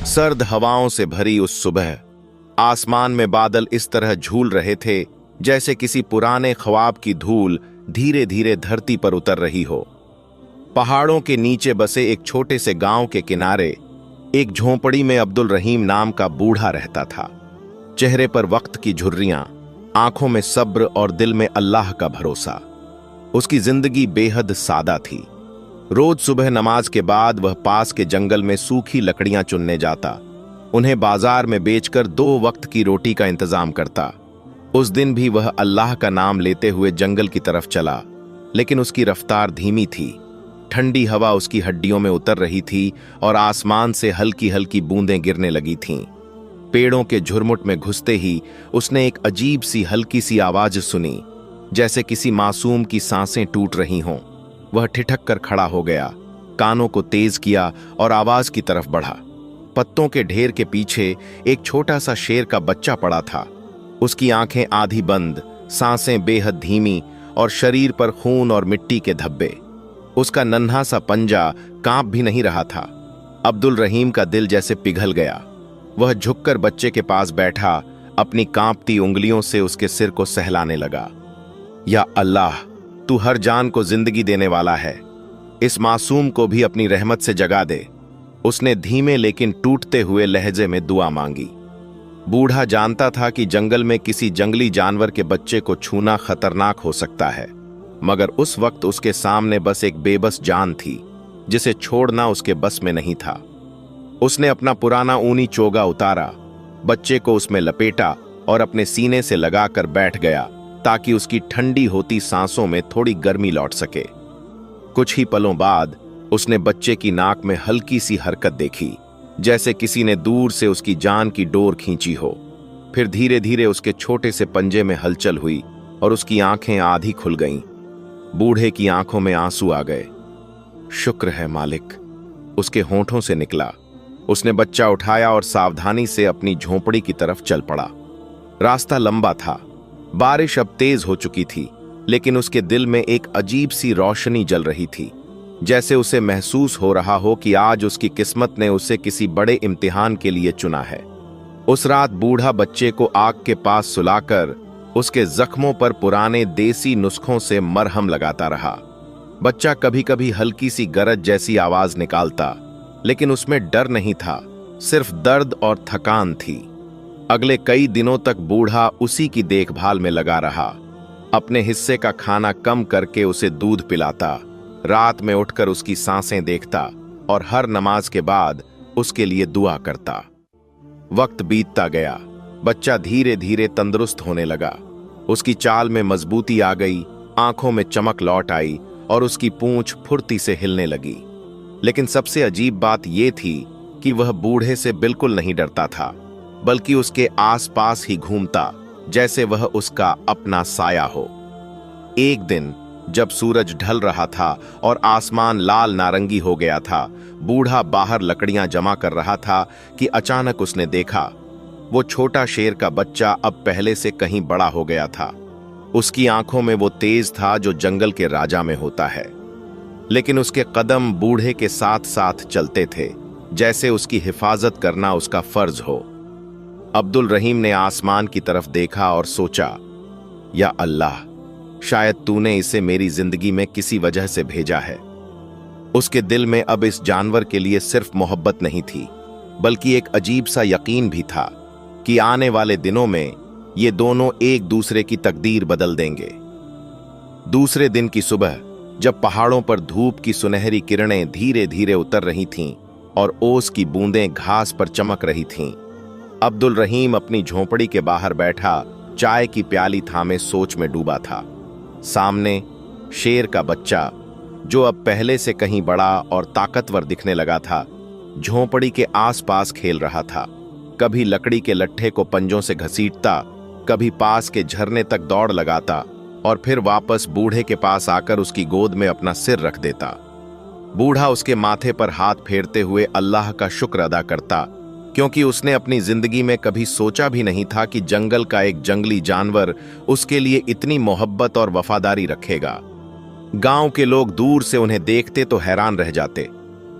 सर्द हवाओं से भरी उस सुबह आसमान में बादल इस तरह झूल रहे थे जैसे किसी पुराने ख्वाब की धूल धीरे धीरे धरती पर उतर रही हो। पहाड़ों के नीचे बसे एक छोटे से गांव के किनारे एक झोंपड़ी में अब्दुल रहीम नाम का बूढ़ा रहता था। चेहरे पर वक्त की झुर्रियां, आंखों में सब्र और दिल में अल्लाह का भरोसा। उसकी जिंदगी बेहद सादा थी। रोज सुबह नमाज के बाद वह पास के जंगल में सूखी लकड़ियां चुनने जाता, उन्हें बाजार में बेचकर 2 वक्त की रोटी का इंतजाम करता। उस दिन भी वह अल्लाह का नाम लेते हुए जंगल की तरफ चला, लेकिन उसकी रफ्तार धीमी थी। ठंडी हवा उसकी हड्डियों में उतर रही थी और आसमान से हल्की हल्की बूंदें गिरने लगी थीं। पेड़ों के झुरमुट में घुसते ही उसने एक अजीब सी हल्की सी आवाज सुनी, जैसे किसी मासूम की सांसें टूट रही हों। वह ठिठक कर खड़ा हो गया, कानों को तेज किया और आवाज की तरफ बढ़ा। पत्तों के ढेर के पीछे एक छोटा सा शेर का बच्चा पड़ा था। उसकी आंखें आधी बंद, सांसें बेहद धीमी और शरीर पर खून और मिट्टी के धब्बे। उसका नन्हा सा पंजा कांप भी नहीं रहा था। अब्दुल रहीम का दिल जैसे पिघल गया। वह झुककर बच्चे के पास बैठा, अपनी कांपती उंगलियों से उसके सिर को सहलाने लगा। या अल्लाह, तू हर जान को जिंदगी देने वाला है, इस मासूम को भी अपनी रहमत से जगा दे। उसने धीमे लेकिन टूटते हुए लहजे में दुआ मांगी। बूढ़ा जानता था कि जंगल में किसी जंगली जानवर के बच्चे को छूना खतरनाक हो सकता है, मगर उस वक्त उसके सामने बस एक बेबस जान थी जिसे छोड़ना उसके बस में नहीं था। उसने अपना पुराना ऊनी चोगा उतारा, बच्चे को उसमें लपेटा और अपने सीने से लगाकर बैठ गया ताकि उसकी ठंडी होती सांसों में थोड़ी गर्मी लौट सके। कुछ ही पलों बाद उसने बच्चे की नाक में हल्की सी हरकत देखी, जैसे किसी ने दूर से उसकी जान की डोर खींची हो। फिर धीरे धीरे उसके छोटे से पंजे में हलचल हुई और उसकी आंखें आधी खुल गईं। बूढ़े की आंखों में आंसू आ गए। शुक्र है मालिक, उसके होंठों से निकला। उसने बच्चा उठाया और सावधानी से अपनी झोंपड़ी की तरफ चल पड़ा। रास्ता लंबा था, बारिश अब तेज हो चुकी थी, लेकिन उसके दिल में एक अजीब सी रोशनी जल रही थी, जैसे उसे महसूस हो रहा हो कि आज उसकी किस्मत ने उसे किसी बड़े इम्तिहान के लिए चुना है। उस रात बूढ़ा बच्चे को आग के पास सुलाकर उसके जख्मों पर पुराने देसी नुस्खों से मरहम लगाता रहा। बच्चा कभी कभी हल्की सी गरज जैसी आवाज निकालता, लेकिन उसमें डर नहीं था, सिर्फ दर्द और थकान थी। अगले कई दिनों तक बूढ़ा उसी की देखभाल में लगा रहा। अपने हिस्से का खाना कम करके उसे दूध पिलाता, रात में उठकर उसकी सांसें देखता और हर नमाज के बाद उसके लिए दुआ करता। वक्त बीतता गया, बच्चा धीरे धीरे तंदुरुस्त होने लगा। उसकी चाल में मजबूती आ गई, आंखों में चमक लौट आई और उसकी पूंछ फुर्ती से हिलने लगी। लेकिन सबसे अजीब बात यह थी कि वह बूढ़े से बिल्कुल नहीं डरता था, बल्कि उसके आसपास ही घूमता जैसे वह उसका अपना साया हो। एक दिन जब सूरज ढल रहा था और आसमान लाल नारंगी हो गया था, बूढ़ा बाहर लकड़ियां जमा कर रहा था कि अचानक उसने देखा वो छोटा शेर का बच्चा अब पहले से कहीं बड़ा हो गया था। उसकी आंखों में वो तेज था जो जंगल के राजा में होता है, लेकिन उसके कदम बूढ़े के साथ साथ चलते थे, जैसे उसकी हिफाजत करना उसका फर्ज हो। अब्दुल रहीम ने आसमान की तरफ देखा और सोचा, या अल्लाह, शायद तूने इसे मेरी जिंदगी में किसी वजह से भेजा है। उसके दिल में अब इस जानवर के लिए सिर्फ मोहब्बत नहीं थी, बल्कि एक अजीब सा यकीन भी था कि आने वाले दिनों में ये दोनों एक दूसरे की तकदीर बदल देंगे। दूसरे दिन की सुबह जब पहाड़ों पर धूप की सुनहरी किरणें धीरे धीरे उतर रही थीं और ओस की बूंदें घास पर चमक रही थीं, अब्दुल रहीम अपनी झोंपड़ी के बाहर बैठा चाय की प्याली थामे सोच में डूबा था। सामने शेर का बच्चा, जो अब पहले से कहीं बड़ा और ताकतवर दिखने लगा था, झोंपड़ी के आसपास खेल रहा था। कभी लकड़ी के लट्ठे को पंजों से घसीटता, कभी पास के झरने तक दौड़ लगाता और फिर वापस बूढ़े के पास आकर उसकी गोद में अपना सिर रख देता। बूढ़ा उसके माथे पर हाथ फेरते हुए अल्लाह का शुक्र अदा करता, क्योंकि उसने अपनी जिंदगी में कभी सोचा भी नहीं था कि जंगल का एक जंगली जानवर उसके लिए इतनी मोहब्बत और वफादारी रखेगा। गांव के लोग दूर से उन्हें देखते तो हैरान रह जाते,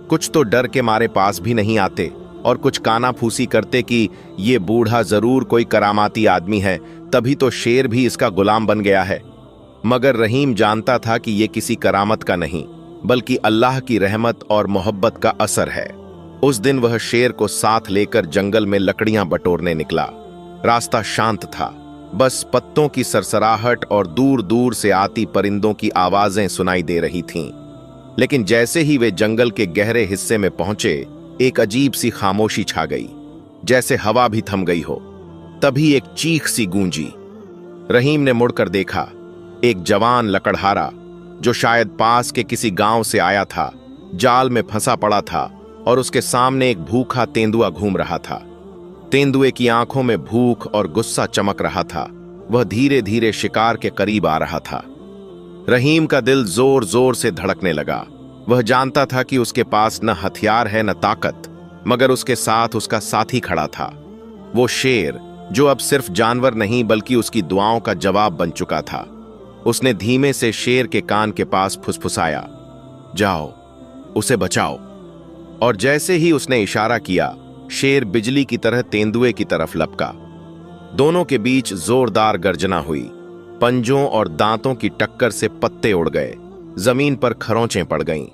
कुछ तो डर के मारे पास भी नहीं आते, और कुछ कानाफूसी करते कि ये बूढ़ा जरूर कोई करामाती आदमी है, तभी तो शेर भी इसका गुलाम बन गया है। मगर रहीम जानता था कि ये किसी करामत का नहीं, बल्कि अल्लाह की रहमत और मोहब्बत का असर है। उस दिन वह शेर को साथ लेकर जंगल में लकड़ियां बटोरने निकला। रास्ता शांत था, बस पत्तों की सरसराहट और दूर दूर से आती परिंदों की आवाजें सुनाई दे रही थीं। लेकिन जैसे ही वे जंगल के गहरे हिस्से में पहुंचे, एक अजीब सी खामोशी छा गई, जैसे हवा भी थम गई हो। तभी एक चीख सी गूंजी। रहीम ने मुड़कर देखा। एक जवान लकड़हारा, जो शायद पास के किसी गांव से आया था, जाल में फंसा पड़ा था और उसके सामने एक भूखा तेंदुआ घूम रहा था। तेंदुए की आंखों में भूख और गुस्सा चमक रहा था। वह धीरे धीरे शिकार के करीब आ रहा था। रहीम का दिल जोर जोर से धड़कने लगा। वह जानता था कि उसके पास न हथियार है न ताकत, मगर उसके साथ उसका साथी खड़ा था। वो शेर, जो अब सिर्फ जानवर नहीं बल्कि उसकी दुआओं का जवाब बन चुका था। उसने धीमे से शेर के कान के पास फुसफुसाया, जाओ, उसे बचाओ। और जैसे ही उसने इशारा किया, शेर बिजली की तरह तेंदुए की तरफ लपका। दोनों के बीच जोरदार गर्जना हुई। पंजों और दांतों की टक्कर से पत्ते उड़ गए, जमीन पर खरोंचें पड़ गईं।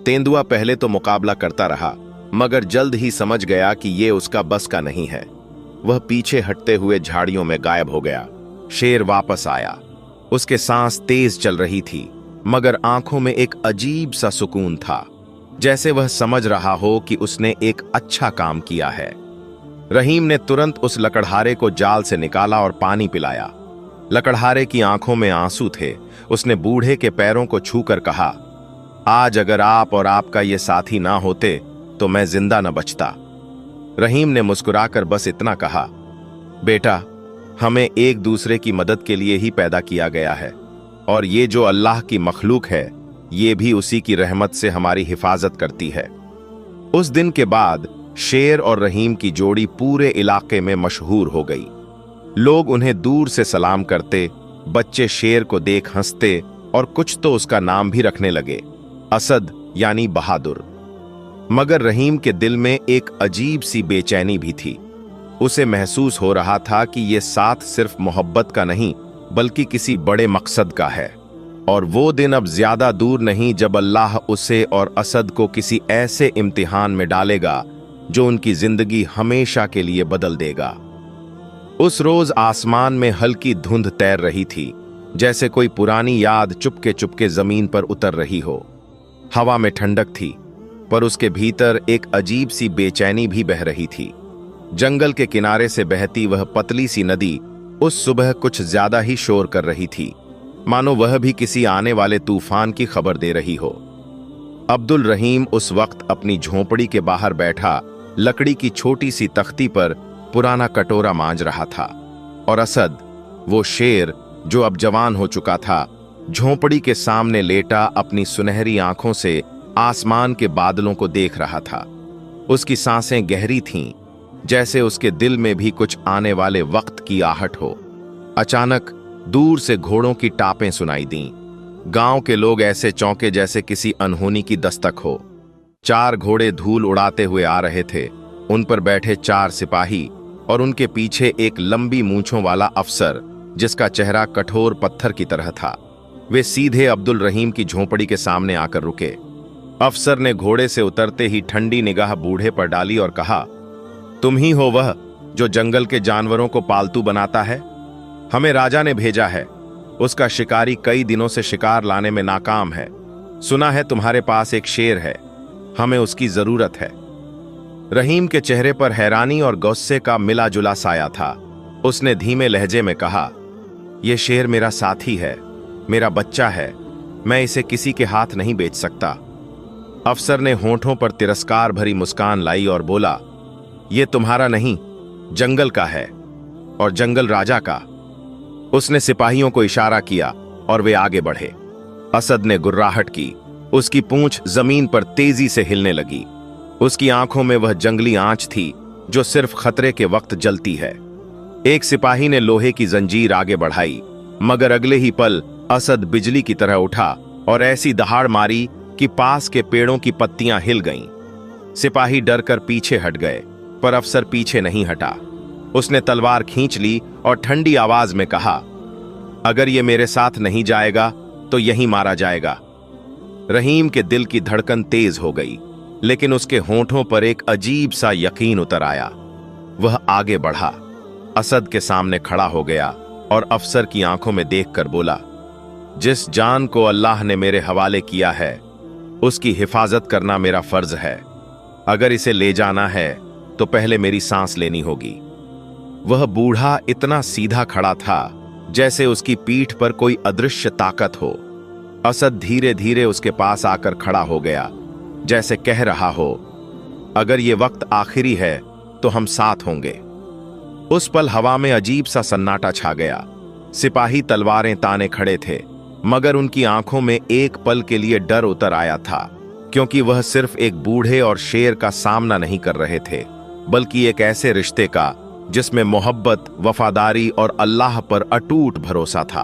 तेंदुआ पहले तो मुकाबला करता रहा, मगर जल्द ही समझ गया कि ये उसका बस का नहीं है। वह पीछे हटते हुए झाड़ियों में गायब हो गया। शेर वापस आया। उसके सांस तेज चल रही थी, मगर आंखों में एक अजीब सा सुकून था, जैसे वह समझ रहा हो कि उसने एक अच्छा काम किया है। रहीम ने तुरंत उस लकड़हारे को जाल से निकाला और पानी पिलाया। लकड़हारे की आंखों में आंसू थे। उसने बूढ़े के पैरों को छूकर कहा, आज अगर आप और आपका ये साथी ना होते तो मैं जिंदा न बचता। रहीम ने मुस्कुराकर बस इतना कहा, बेटा, हमें एक दूसरे की मदद के लिए ही पैदा किया गया है, और ये जो अल्लाह की मखलूक है, ये भी उसी की रहमत से हमारी हिफाजत करती है। उस दिन के बाद शेर और रहीम की जोड़ी पूरे इलाके में मशहूर हो गई। लोग उन्हें दूर से सलाम करते, बच्चे शेर को देख हंसते और कुछ तो उसका नाम भी रखने लगे, असद यानी बहादुर। मगर रहीम के दिल में एक अजीब सी बेचैनी भी थी। उसे महसूस हो रहा था कि ये साथ सिर्फ मोहब्बत का नहीं बल्कि किसी बड़े मकसद का है। और वो दिन अब ज्यादा दूर नहीं जब अल्लाह उसे और असद को किसी ऐसे इम्तिहान में डालेगा जो उनकी जिंदगी हमेशा के लिए बदल देगा। उस रोज आसमान में हल्की धुंध तैर रही थी, जैसे कोई पुरानी याद चुपके चुपके जमीन पर उतर रही हो। हवा में ठंडक थी, पर उसके भीतर एक अजीब सी बेचैनी भी बह रही थी। जंगल के किनारे से बहती वह पतली सी नदी उस सुबह कुछ ज्यादा ही शोर कर रही थी, मानो वह भी किसी आने वाले तूफान की खबर दे रही हो। अब्दुल रहीम उस वक्त अपनी झोंपड़ी के बाहर बैठा लकड़ी की छोटी सी तख्ती पर पुराना कटोरा मांज रहा था, और असद, वो शेर जो अब जवान हो चुका था, झोंपड़ी के सामने लेटा अपनी सुनहरी आंखों से आसमान के बादलों को देख रहा था। उसकी सांसें गहरी थीं, जैसे उसके दिल में भी कुछ आने वाले वक्त की आहट हो। अचानक दूर से घोड़ों की टापें सुनाई दीं। गांव के लोग ऐसे चौंके जैसे किसी अनहोनी की दस्तक हो। 4 घोड़े धूल उड़ाते हुए आ रहे थे। उन पर बैठे 4 सिपाही और उनके पीछे एक लंबी मूंछों वाला अफसर, जिसका चेहरा कठोर पत्थर की तरह था। वे सीधे अब्दुल रहीम की झोंपड़ी के सामने आकर रुके। अफसर ने घोड़े से उतरते ही ठंडी निगाह बूढ़े पर डाली और कहा, तुम ही हो वह जो जंगल के जानवरों को पालतू बनाता है? हमें राजा ने भेजा है। उसका शिकारी कई दिनों से शिकार लाने में नाकाम है। सुना है तुम्हारे पास एक शेर है, हमें उसकी जरूरत है। रहीम के चेहरे पर हैरानी और गुस्से का मिला जुला साया था। उसने धीमे लहजे में कहा, यह शेर मेरा साथी है, मेरा बच्चा है, मैं इसे किसी के हाथ नहीं बेच सकता। अफसर ने होंठों पर तिरस्कार भरी मुस्कान लाई और बोला, यह तुम्हारा नहीं, जंगल का है, और जंगल राजा का। उसने सिपाहियों को इशारा किया और वे आगे बढ़े। असद ने गुर्राहट की। उसकी पूंछ जमीन पर तेजी से हिलने लगी। उसकी आंखों में वह जंगली आंच थी जो सिर्फ खतरे के वक्त जलती है। एक सिपाही ने लोहे की जंजीर आगे बढ़ाई, मगर अगले ही पल असद बिजली की तरह उठा और ऐसी दहाड़ मारी कि पास के पेड़ों की पत्तियां हिल गईं। सिपाही डरकर पीछे हट गए, पर अफसर पीछे नहीं हटा। उसने तलवार खींच ली और ठंडी आवाज में कहा, अगर ये मेरे साथ नहीं जाएगा तो यहीं मारा जाएगा। रहीम के दिल की धड़कन तेज हो गई, लेकिन उसके होंठों पर एक अजीब सा यकीन उतर आया। वह आगे बढ़ा, असद के सामने खड़ा हो गया और अफसर की आंखों में देखकर बोला, जिस जान को अल्लाह ने मेरे हवाले किया है उसकी हिफाजत करना मेरा फर्ज है। अगर इसे ले जाना है तो पहले मेरी सांस लेनी होगी। वह बूढ़ा इतना सीधा खड़ा था जैसे उसकी पीठ पर कोई अदृश्य ताकत हो। असद धीरे धीरे उसके पास आकर खड़ा हो गया, जैसे कह रहा हो, अगर ये वक्त आखिरी है तो हम साथ होंगे। उस पल हवा में अजीब सा सन्नाटा छा गया। सिपाही तलवारें ताने खड़े थे, मगर उनकी आंखों में एक पल के लिए डर उतर आया था, क्योंकि वह सिर्फ एक बूढ़े और शेर का सामना नहीं कर रहे थे, बल्कि एक ऐसे रिश्ते का जिसमें मोहब्बत, वफादारी और अल्लाह पर अटूट भरोसा था।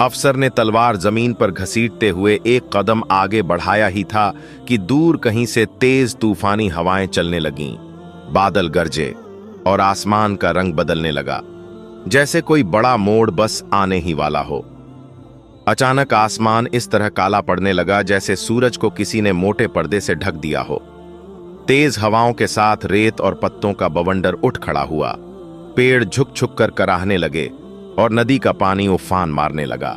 अफसर ने तलवार जमीन पर घसीटते हुए एक कदम आगे बढ़ाया ही था कि दूर कहीं से तेज तूफानी हवाएं चलने लगीं। बादल गरजे और आसमान का रंग बदलने लगा, जैसे कोई बड़ा मोड़ बस आने ही वाला हो। अचानक आसमान इस तरह काला पड़ने लगा जैसे सूरज को किसी ने मोटे पर्दे से ढक दिया हो। तेज हवाओं के साथ रेत और पत्तों का बवंडर उठ खड़ा हुआ। पेड़ झुक झुक कर कराहने लगे और नदी का पानी उफान मारने लगा।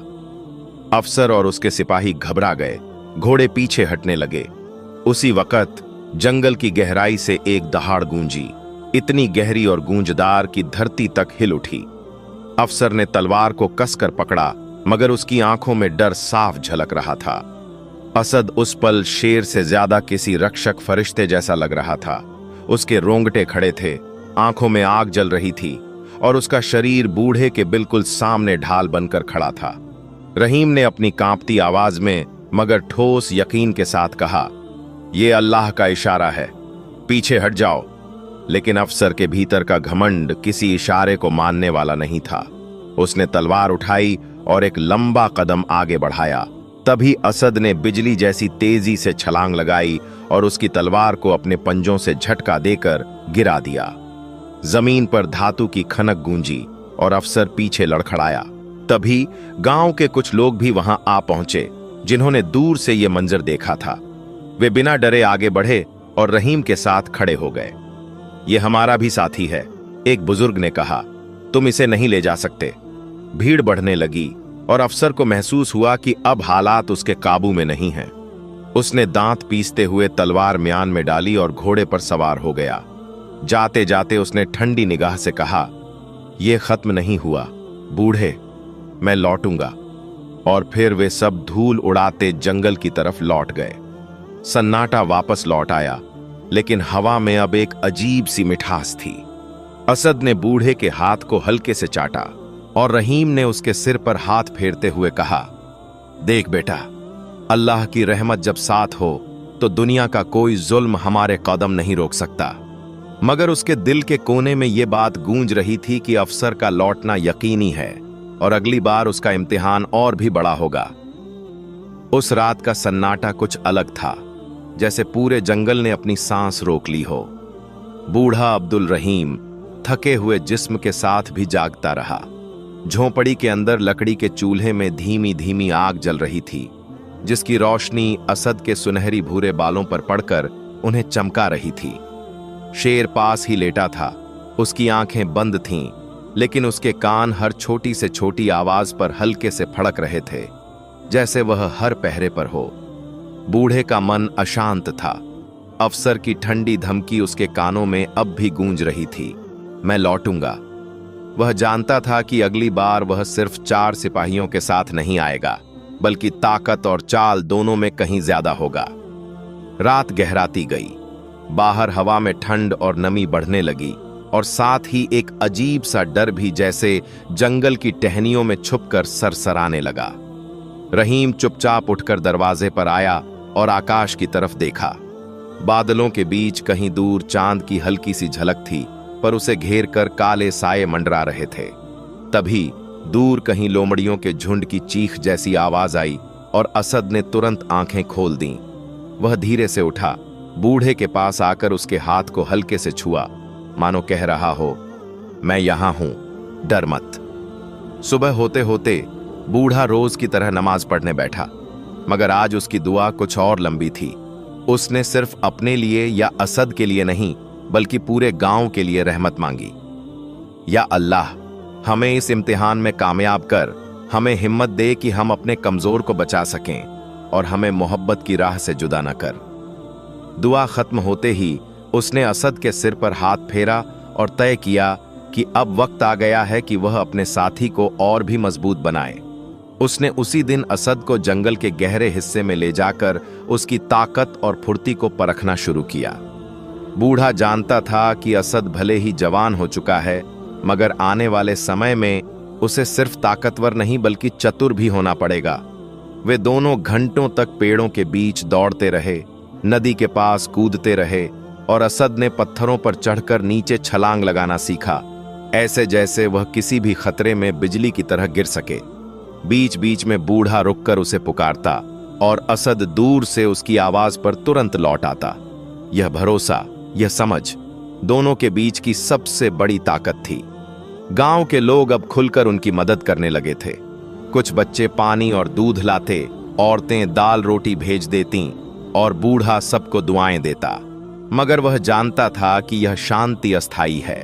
अफसर और उसके सिपाही घबरा गए, घोड़े पीछे हटने लगे। उसी वक्त जंगल की गहराई से एक दहाड़ गूंजी, इतनी गहरी और गूंजदार कि धरती तक हिल उठी। अफसर ने तलवार को कसकर पकड़ा, मगर उसकी आंखों में डर साफ झलक रहा था। असद उस पल शेर से ज्यादा किसी रक्षक फरिश्ते जैसा लग रहा था। उसके रोंगटे खड़े थे, आंखों में आग जल रही थी और उसका शरीर बूढ़े के बिल्कुल सामने ढाल बनकर खड़ा था। रहीम ने अपनी कांपती आवाज में मगर ठोस यकीन के साथ कहा, यह अल्लाह का इशारा है, पीछे हट जाओ। लेकिन अफसर के भीतर का घमंड किसी इशारे को मानने वाला नहीं था। उसने तलवार उठाई और एक लंबा कदम आगे बढ़ाया। तभी असद ने बिजली जैसी तेजी से छलांग लगाई और उसकी तलवार को अपने पंजों से झटका देकर गिरा दिया। जमीन पर धातु की खनक गूंजी और अफसर पीछे लड़खड़ाया। तभी गांव के कुछ लोग भी वहां आ पहुंचे, जिन्होंने दूर से यह मंजर देखा था। वे बिना डरे आगे बढ़े और रहीम के साथ खड़े हो गए। यह हमारा भी साथी है, एक बुजुर्ग ने कहा, तुम इसे नहीं ले जा सकते। भीड़ बढ़ने लगी और अफसर को महसूस हुआ कि अब हालात उसके काबू में नहीं हैं। उसने दांत पीसते हुए तलवार म्यान में डाली और घोड़े पर सवार हो गया। जाते जाते उसने ठंडी निगाह से कहा, यह खत्म नहीं हुआ बूढ़े, मैं लौटूंगा। और फिर वे सब धूल उड़ाते जंगल की तरफ लौट गए। सन्नाटा वापस लौट आया, लेकिन हवा में अब एक अजीब सी मिठास थी। असद ने बूढ़े के हाथ को हल्के से चाटा और रहीम ने उसके सिर पर हाथ फेरते हुए कहा, देख बेटा, अल्लाह की रहमत जब साथ हो तो दुनिया का कोई जुल्म हमारे कदम नहीं रोक सकता। मगर उसके दिल के कोने में यह बात गूंज रही थी कि अफसर का लौटना यकीनी है और अगली बार उसका इम्तिहान और भी बड़ा होगा। उस रात का सन्नाटा कुछ अलग था, जैसे पूरे जंगल ने अपनी सांस रोक ली हो। बूढ़ा अब्दुल रहीम थके हुए जिस्म के साथ भी जागता रहा। झोंपड़ी के अंदर लकड़ी के चूल्हे में धीमी धीमी आग जल रही थी, जिसकी रोशनी असद के सुनहरी भूरे बालों पर पड़कर उन्हें चमका रही थी। शेर पास ही लेटा था, उसकी आंखें बंद थीं, लेकिन उसके कान हर छोटी से छोटी आवाज पर हल्के से फड़क रहे थे, जैसे वह हर पहरे पर हो। बूढ़े का मन अशांत था। अफसर की ठंडी धमकी उसके कानों में अब भी गूंज रही थी, मैं लौटूंगा। वह जानता था कि अगली बार वह सिर्फ 4 सिपाहियों के साथ नहीं आएगा, बल्कि ताकत और चाल दोनों में कहीं ज्यादा होगा। रात गहराती गई। बाहर हवा में ठंड और नमी बढ़ने लगी और साथ ही एक अजीब सा डर भी जैसे जंगल की टहनियों में छुपकर सरसराने लगा। रहीम चुपचाप उठकर दरवाजे पर आया और आकाश की तरफ देखा। बादलों के बीच कहीं दूर चांद की हल्की सी झलक थी, पर उसे घेर कर काले साये मंडरा रहे थे। तभी दूर कहीं लोमड़ियों के झुंड की चीख जैसी आवाज आई और असद ने तुरंत आंखें खोल दीं। वह धीरे से उठा बूढ़े के पास आकर उसके हाथ को हल्के से छुआ, मानो कह रहा हो, मैं यहां हूं, डर मत। सुबह होते होते बूढ़ा रोज की तरह नमाज पढ़ने बैठा, मगर आज उसकी दुआ कुछ और लंबी थी। उसने सिर्फ अपने लिए या असद के लिए नहीं, बल्कि पूरे गांव के लिए रहमत मांगी। या अल्लाह, हमें इस इम्तिहान में कामयाब कर, हमें हिम्मत दे कि हम अपने कमजोर को बचा सकें और हमें मोहब्बत की राह से जुदा न कर। दुआ खत्म होते ही उसने असद के सिर पर हाथ फेरा और तय किया कि अब वक्त आ गया है कि वह अपने साथी को और भी मजबूत बनाए। उसने उसी दिन असद को जंगल के गहरे हिस्से में ले जाकर उसकी ताकत और फुर्ती को परखना शुरू किया। बूढ़ा जानता था कि असद भले ही जवान हो चुका है, मगर आने वाले समय में उसे सिर्फ ताकतवर नहीं बल्कि चतुर भी होना पड़ेगा। वे दोनों घंटों तक पेड़ों के बीच दौड़ते रहे, नदी के पास कूदते रहे और असद ने पत्थरों पर चढ़कर नीचे छलांग लगाना सीखा, ऐसे जैसे वह किसी भी खतरे में बिजली की तरह गिर सके। बीच बीच में बूढ़ा रुककर उसे पुकारता और असद दूर से उसकी आवाज पर तुरंत लौट आता। यह भरोसा, यह समझ दोनों के बीच की सबसे बड़ी ताकत थी। गांव के लोग अब खुलकर उनकी मदद करने लगे थे। कुछ बच्चे पानी और दूध लाते, औरतें दाल रोटी भेज देतीं और बूढ़ा सबको दुआएं देता। मगर वह जानता था कि यह शांति अस्थायी है।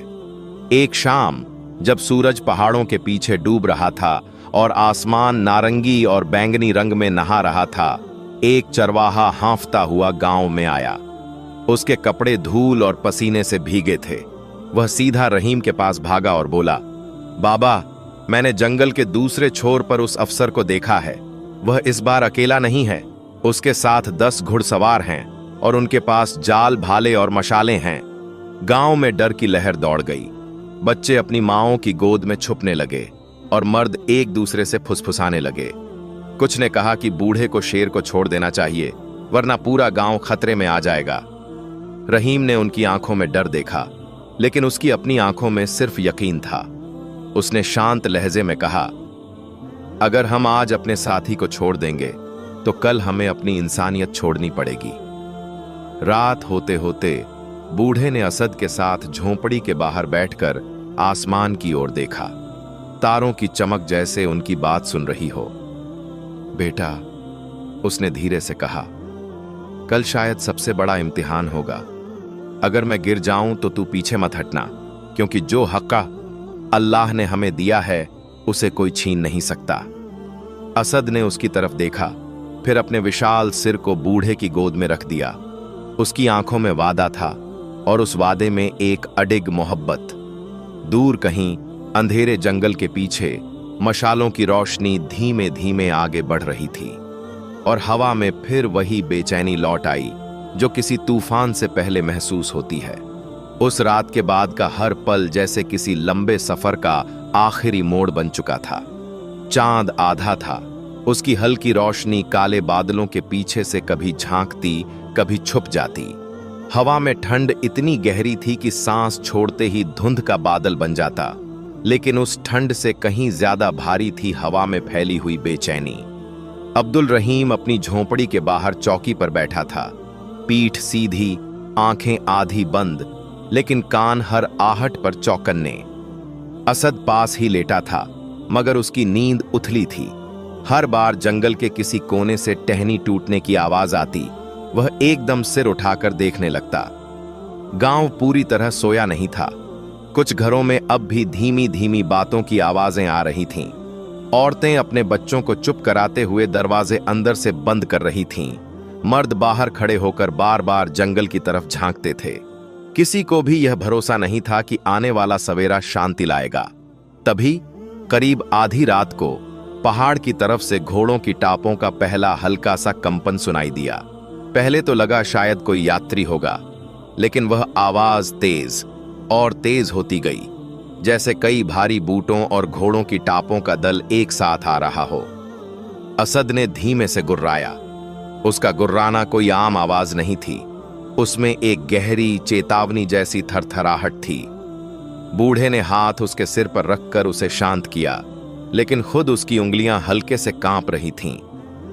एक शाम जब सूरज पहाड़ों के पीछे डूब रहा था और आसमान नारंगी और बैंगनी रंग में नहा रहा था, एक चरवाहा हांफता हुआ गांव में आया। उसके कपड़े धूल और पसीने से भीगे थे। वह सीधा रहीम के पास भागा और बोला, बाबा, मैंने जंगल के दूसरे छोर पर उस अफसर को देखा है। वह इस बार अकेला नहीं है, उसके साथ 10 घुड़सवार हैं और उनके पास जाल, भाले और मशालें हैं। गांव में डर की लहर दौड़ गई। बच्चे अपनी माओं की गोद में छुपने लगे और मर्द एक दूसरे से फुसफुसाने लगे। कुछ ने कहा कि बूढ़े को शेर को छोड़ देना चाहिए, वरना पूरा गांव खतरे में आ जाएगा। रहीम ने उनकी आंखों में डर देखा, लेकिन उसकी अपनी आंखों में सिर्फ यकीन था। उसने शांत लहजे में कहा, अगर हम आज अपने साथी को छोड़ देंगे तो कल हमें अपनी इंसानियत छोड़नी पड़ेगी। रात होते होते बूढ़े ने असद के साथ झोंपड़ी के बाहर बैठकर आसमान की ओर देखा, तारों की चमक जैसे उनकी बात सुन रही हो। बेटा, उसने धीरे से कहा, कल शायद सबसे बड़ा इम्तिहान होगा। अगर मैं गिर जाऊं तो तू पीछे मत हटना, क्योंकि जो हक़ अल्लाह ने हमें दिया है उसे कोई छीन नहीं सकता। असद ने उसकी तरफ देखा, फिर अपने विशाल सिर को बूढ़े की गोद में रख दिया। उसकी आंखों में वादा था और उस वादे में एक अडिग मोहब्बत। दूर कहीं अंधेरे जंगल के पीछे मशालों की रोशनी धीमे धीमे आगे बढ़ रही थी और हवा में फिर वही बेचैनी लौट आई जो किसी तूफान से पहले महसूस होती है। उस रात के बाद का हर पल जैसे किसी लंबे सफर का आखिरी मोड़ बन चुका था। चांद आधा था, उसकी हल्की रोशनी काले बादलों के पीछे से कभी झांकती, कभी छुप जाती। हवा में ठंड इतनी गहरी थी कि सांस छोड़ते ही धुंध का बादल बन जाता, लेकिन उस ठंड से कहीं ज्यादा भारी थी हवा में फैली हुई बेचैनी। अब्दुल रहीम अपनी झोंपड़ी के बाहर चौकी पर बैठा था, पीठ सीधी, आंखें आधी बंद, लेकिन कान हर आहट पर चौकन्ने। असद पास ही लेटा था, मगर उसकी नींद उथली थी। हर बार जंगल के किसी कोने से टहनी टूटने की आवाज आती, वह एकदम सिर उठाकर देखने लगता। गांव पूरी तरह सोया नहीं था। कुछ घरों में अब भी धीमी धीमी बातों की आवाजें आ रही थीं। औरतें अपने बच्चों को चुप कराते हुए दरवाजे अंदर से बंद कर रही थीं। मर्द बाहर खड़े होकर बार बार जंगल की तरफ झांकते थे। किसी को भी यह भरोसा नहीं था कि आने वाला सवेरा शांति लाएगा। तभी करीब आधी रात को पहाड़ की तरफ से घोड़ों की टापों का पहला हल्का सा कंपन सुनाई दिया। पहले तो लगा शायद कोई यात्री होगा, लेकिन वह आवाज तेज और तेज होती गई, जैसे कई भारी बूटों और घोड़ों की टापों का दल एक साथ आ रहा हो। असद ने धीमे से गुर्राया। उसका गुर्राना कोई आम आवाज नहीं थी, उसमें एक गहरी चेतावनी जैसी थरथराहट थी। बूढ़े ने हाथ उसके सिर पर रखकर उसे शांत किया, लेकिन खुद उसकी उंगलियां हल्के से कांप रही थीं।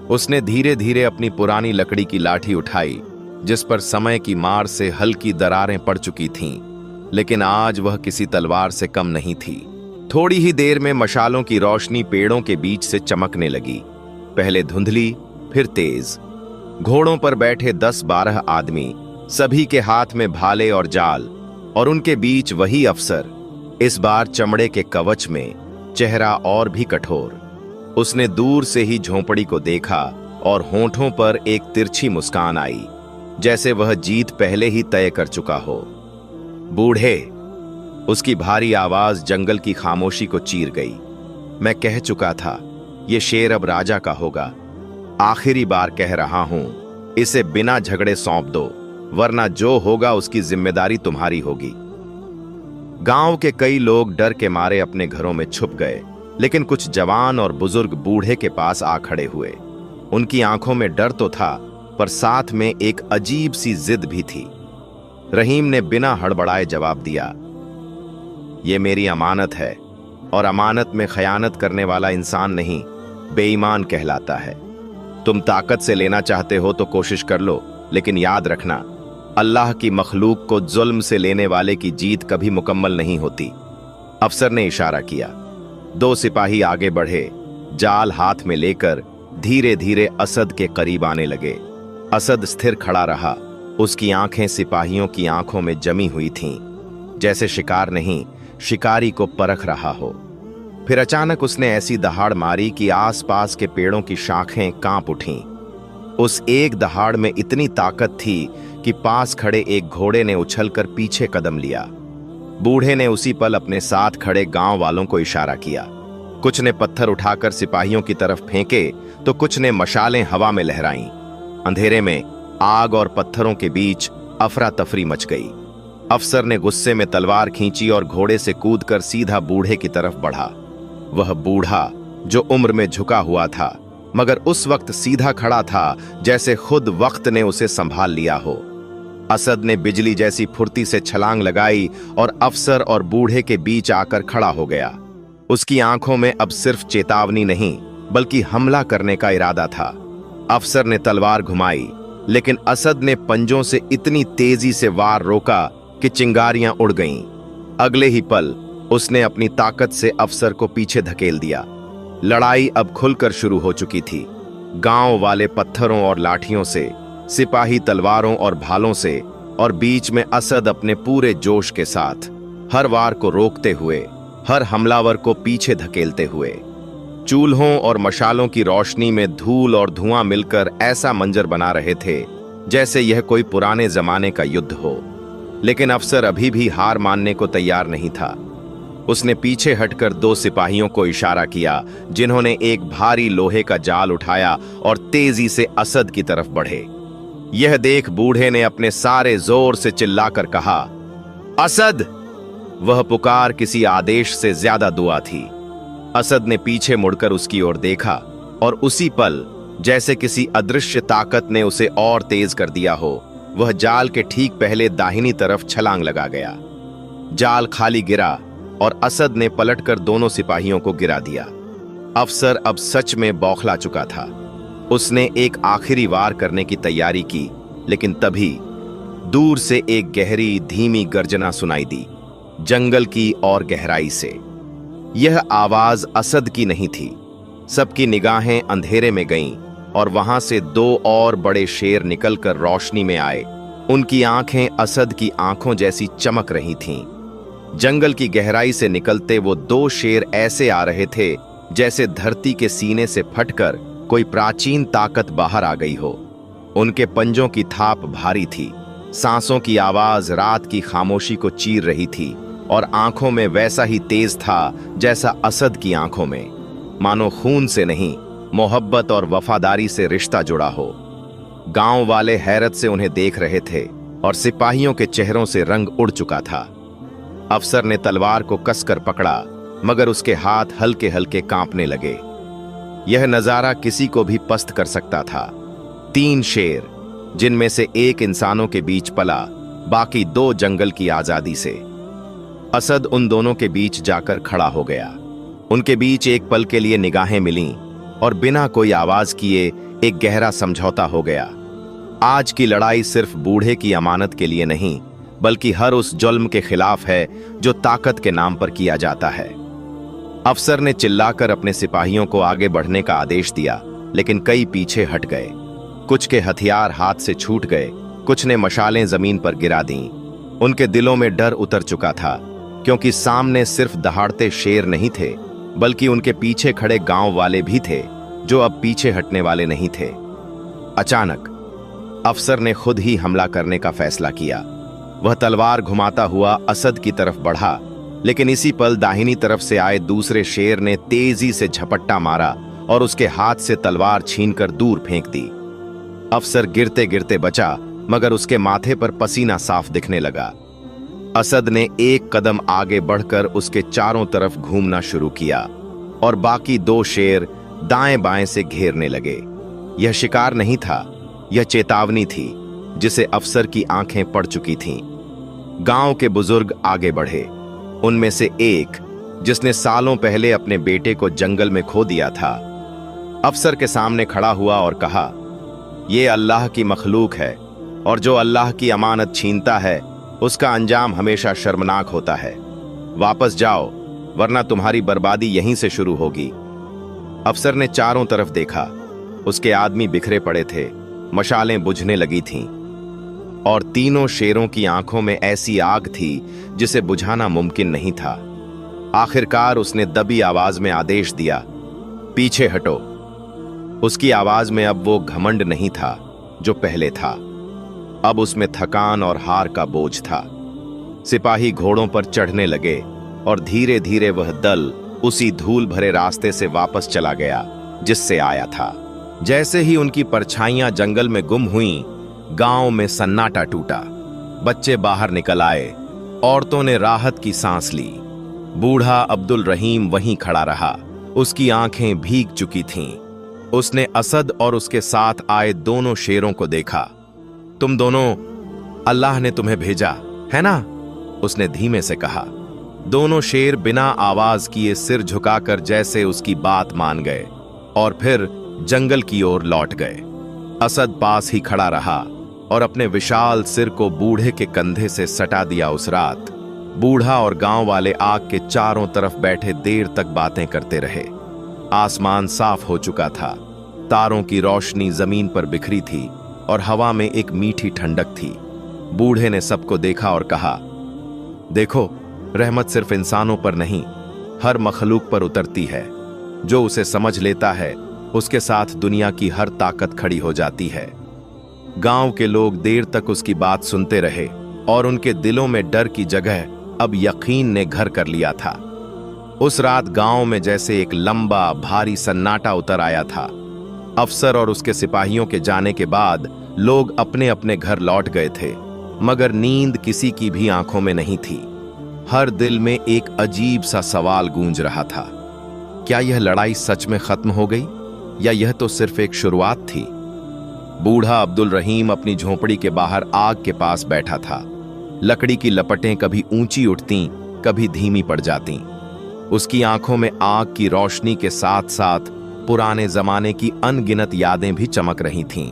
उसने धीरे धीरे अपनी पुरानी लकड़ी की लाठी उठाई जिस पर समय की मार से हल्की दरारें पड़ चुकी थीं, लेकिन आज वह किसी तलवार से कम नहीं थी। थोड़ी ही देर में मशालों की रोशनी पेड़ों के बीच से चमकने लगी, पहले धुंधली फिर तेज। घोड़ों पर बैठे 10-12 आदमी, सभी के हाथ में भाले और जाल, और उनके बीच वही अफसर, इस बार चमड़े के कवच में, चेहरा और भी कठोर। उसने दूर से ही झोंपड़ी को देखा और होंठों पर एक तिरछी मुस्कान आई, जैसे वह जीत पहले ही तय कर चुका हो। बूढ़े, उसकी भारी आवाज जंगल की खामोशी को चीर गई। मैं कह चुका था, ये शेर अब राजा का होगा। आखिरी बार कह रहा हूं, इसे बिना झगड़े सौंप दो, वरना जो होगा उसकी जिम्मेदारी तुम्हारी होगी। गांव के कई लोग डर के मारे अपने घरों में छुप गए, लेकिन कुछ जवान और बुजुर्ग बूढ़े के पास आ खड़े हुए। उनकी आंखों में डर तो था, पर साथ में एक अजीब सी जिद भी थी। रहीम ने बिना हड़बड़ाए जवाब दिया, ये मेरी अमानत है, और अमानत में खयानत करने वाला इंसान नहीं, बेईमान कहलाता है। तुम ताकत से लेना चाहते हो तो कोशिश कर लो, लेकिन याद रखना, अल्लाह की मखलूक को जुल्म से लेने वाले की जीत कभी मुकम्मल नहीं होती। अफसर ने इशारा किया। 2 सिपाही आगे बढ़े, जाल हाथ में लेकर धीरे धीरे असद के करीब आने लगे। असद स्थिर खड़ा रहा, उसकी आंखें सिपाहियों की आंखों में जमी हुई थीं, जैसे शिकार नहीं, शिकारी को परख रहा हो। फिर अचानक उसने ऐसी दहाड़ मारी कि आसपास के पेड़ों की शाखें कांप उठीं। उस एक दहाड़ में इतनी ताकत थी कि पास खड़े एक घोड़े ने उछलकर पीछे कदम लिया। बूढ़े ने उसी पल अपने साथ खड़े गांव वालों को इशारा किया। कुछ ने पत्थर उठाकर सिपाहियों की तरफ फेंके, तो कुछ ने मशालें हवा में लहराईं। अंधेरे में आग और पत्थरों के बीच अफरा तफरी मच गई। अफसर ने गुस्से में तलवार खींची और घोड़े से कूदकर सीधा बूढ़े की तरफ बढ़ा। वह बूढ़ा, जो उम्र में झुका हुआ था, मगर उस वक्त सीधा खड़ा था, जैसे खुद वक्त ने उसे संभाल लिया हो। असद ने बिजली जैसी फुर्ती से छलांग लगाई और अफसर और बूढ़े के बीच आकर खड़ा हो गया। उसकी आंखों में अब सिर्फ चेतावनी नहीं, बल्कि हमला करने का इरादा था। अफसर ने तलवार घुमाई, लेकिन असद ने पंजों से इतनी तेजी से वार रोका कि चिंगारियां उड़ गईं। अगले ही पल उसने अपनी ताकत से अफसर को पीछे धकेल दिया। लड़ाई अब खुलकर शुरू हो चुकी थी। गांव वाले पत्थरों और लाठियों से, सिपाही तलवारों और भालों से, और बीच में असद अपने पूरे जोश के साथ, हर वार को रोकते हुए, हर हमलावर को पीछे धकेलते हुए। चूल्हों और मशालों की रोशनी में धूल और धुआं मिलकर ऐसा मंजर बना रहे थे जैसे यह कोई पुराने जमाने का युद्ध हो। लेकिन अफसर अभी भी हार मानने को तैयार नहीं था। उसने पीछे हटकर 2 सिपाहियों को इशारा किया, जिन्होंने एक भारी लोहे का जाल उठाया और तेजी से असद की तरफ बढ़े। यह देख बूढ़े ने अपने सारे जोर से चिल्लाकर कहा, असद! वह पुकार किसी आदेश से ज्यादा दुआ थी। असद ने पीछे मुड़कर उसकी ओर देखा, और उसी पल, जैसे किसी अदृश्य ताकत ने उसे और तेज कर दिया हो, वह जाल के ठीक पहले दाहिनी तरफ छलांग लगा गया। जाल खाली गिरा और असद ने पलटकर दोनों सिपाहियों को गिरा दिया। अफसर अब सच में बौखला चुका था। उसने एक आखिरी वार करने की तैयारी की, लेकिन तभी दूर से एक गहरी धीमी गर्जना सुनाई दी, जंगल की और गहराई से। यह आवाज असद की नहीं थी। सबकी निगाहें अंधेरे में गईं और वहां से 2 और बड़े शेर निकलकर रोशनी में आए। उनकी आंखें असद की आंखों जैसी चमक रही थीं। जंगल की गहराई से निकलते वो 2 शेर ऐसे आ रहे थे जैसे धरती के सीने से फटकर कोई प्राचीन ताकत बाहर आ गई हो। उनके पंजों की थाप भारी थी, सांसों की आवाज रात की खामोशी को चीर रही थी, और आंखों में वैसा ही तेज था जैसा असद की आंखों में, मानो खून से नहीं, मोहब्बत और वफादारी से रिश्ता जुड़ा हो। गांव वाले हैरत से उन्हें देख रहे थे और सिपाहियों के चेहरों से रंग उड़ चुका था। अफसर ने तलवार को कसकर पकड़ा, मगर उसके हाथ हल्के हल्के कांपने लगे। यह नजारा किसी को भी पस्त कर सकता था। 3 शेर, जिनमें से एक इंसानों के बीच पला, बाकी 2 जंगल की आजादी से। असद उन दोनों के बीच जाकर खड़ा हो गया। उनके बीच एक पल के लिए निगाहें मिलीं और बिना कोई आवाज किए एक गहरा समझौता हो गया। आज की लड़ाई सिर्फ बूढ़े की अमानत के लिए नहीं, बल्कि हर उस जुल्म के खिलाफ है जो ताकत के नाम पर किया जाता है। अफसर ने चिल्लाकर अपने सिपाहियों को आगे बढ़ने का आदेश दिया, लेकिन कई पीछे हट गए। कुछ के हथियार हाथ से छूट गए, कुछ ने मशालें जमीन पर गिरा दीं। उनके दिलों में डर उतर चुका था, क्योंकि सामने सिर्फ दहाड़ते शेर नहीं थे, बल्कि उनके पीछे खड़े गांव वाले भी थे, जो अब पीछे हटने वाले नहीं थे। अचानक अफसर ने खुद ही हमला करने का फैसला किया। वह तलवार घुमाता हुआ असद की तरफ बढ़ा, लेकिन इसी पल दाहिनी तरफ से आए दूसरे शेर ने तेजी से झपट्टा मारा और उसके हाथ से तलवार छीनकर दूर फेंक दी। अफसर गिरते गिरते बचा, मगर उसके माथे पर पसीना साफ दिखने लगा। असद ने एक कदम आगे बढ़कर उसके चारों तरफ घूमना शुरू किया और बाकी दो शेर दाएं बाएं से घेरने लगे। यह शिकार नहीं था, यह चेतावनी थी जिसे अफसर की आंखें पड़ चुकी थीं। गांव के बुजुर्ग आगे बढ़े। उनमें से एक, जिसने सालों पहले अपने बेटे को जंगल में खो दिया था, अफसर के सामने खड़ा हुआ और कहा, यह अल्लाह की मखलूक है और जो अल्लाह की अमानत छीनता है उसका अंजाम हमेशा शर्मनाक होता है। वापस जाओ, वरना तुम्हारी बर्बादी यहीं से शुरू होगी। अफसर ने चारों तरफ देखा। उसके आदमी बिखरे पड़े थे, मशालें बुझने लगी थीं और तीनों शेरों की आंखों में ऐसी आग थी जिसे बुझाना मुमकिन नहीं था। आखिरकार उसने दबी आवाज में आदेश दिया, पीछे हटो। उसकी आवाज में अब वो घमंड नहीं था जो पहले था, अब उसमें थकान और हार का बोझ था। सिपाही घोड़ों पर चढ़ने लगे और धीरे धीरे वह दल उसी धूल भरे रास्ते से वापस चला गया जिससे आया था। जैसे ही उनकी परछाइयां जंगल में गुम हुईं, गांव में सन्नाटा टूटा। बच्चे बाहर निकल आए, औरतों ने राहत की सांस ली। बूढ़ा अब्दुल रहीम वहीं खड़ा रहा, उसकी आंखें भीग चुकी थीं। उसने असद और उसके साथ आए दोनों शेरों को देखा। तुम दोनों, अल्लाह ने तुम्हें भेजा है ना? उसने धीमे से कहा। दोनों शेर बिना आवाज किए सिर झुकाकर जैसे उसकी बात मान गए और फिर जंगल की ओर लौट गए। असद पास ही खड़ा रहा और अपने विशाल सिर को बूढ़े के कंधे से सटा दिया। उस रात बूढ़ा और गांव वाले आग के चारों तरफ बैठे देर तक बातें करते रहे। आसमान साफ हो चुका था, तारों की रोशनी जमीन पर बिखरी थी और हवा में एक मीठी ठंडक थी। बूढ़े ने सबको देखा और कहा, देखो, रहमत सिर्फ इंसानों पर नहीं, हर मखलूक पर उतरती है। जो उसे समझ लेता है, उसके साथ दुनिया की हर ताकत खड़ी हो जाती है। गांव के लोग देर तक उसकी बात सुनते रहे और उनके दिलों में डर की जगह अब यकीन ने घर कर लिया था। उस रात गांव में जैसे एक लंबा भारी सन्नाटा उतर आया था। अफसर और उसके सिपाहियों के जाने के बाद लोग अपने अपने घर लौट गए थे, मगर नींद किसी की भी आंखों में नहीं थी। हर दिल में एक अजीब सा सवाल गूंज रहा था, क्या यह लड़ाई सच में खत्म हो गई या यह तो सिर्फ एक शुरुआत थी? बूढ़ा अब्दुल रहीम अपनी झोपड़ी के बाहर आग के पास बैठा था। लकड़ी की लपटें कभी ऊंची उठती, कभी धीमी पड़ जाती। उसकी आंखों में आग की रोशनी के साथ साथ पुराने जमाने की अनगिनत यादें भी चमक रही थीं।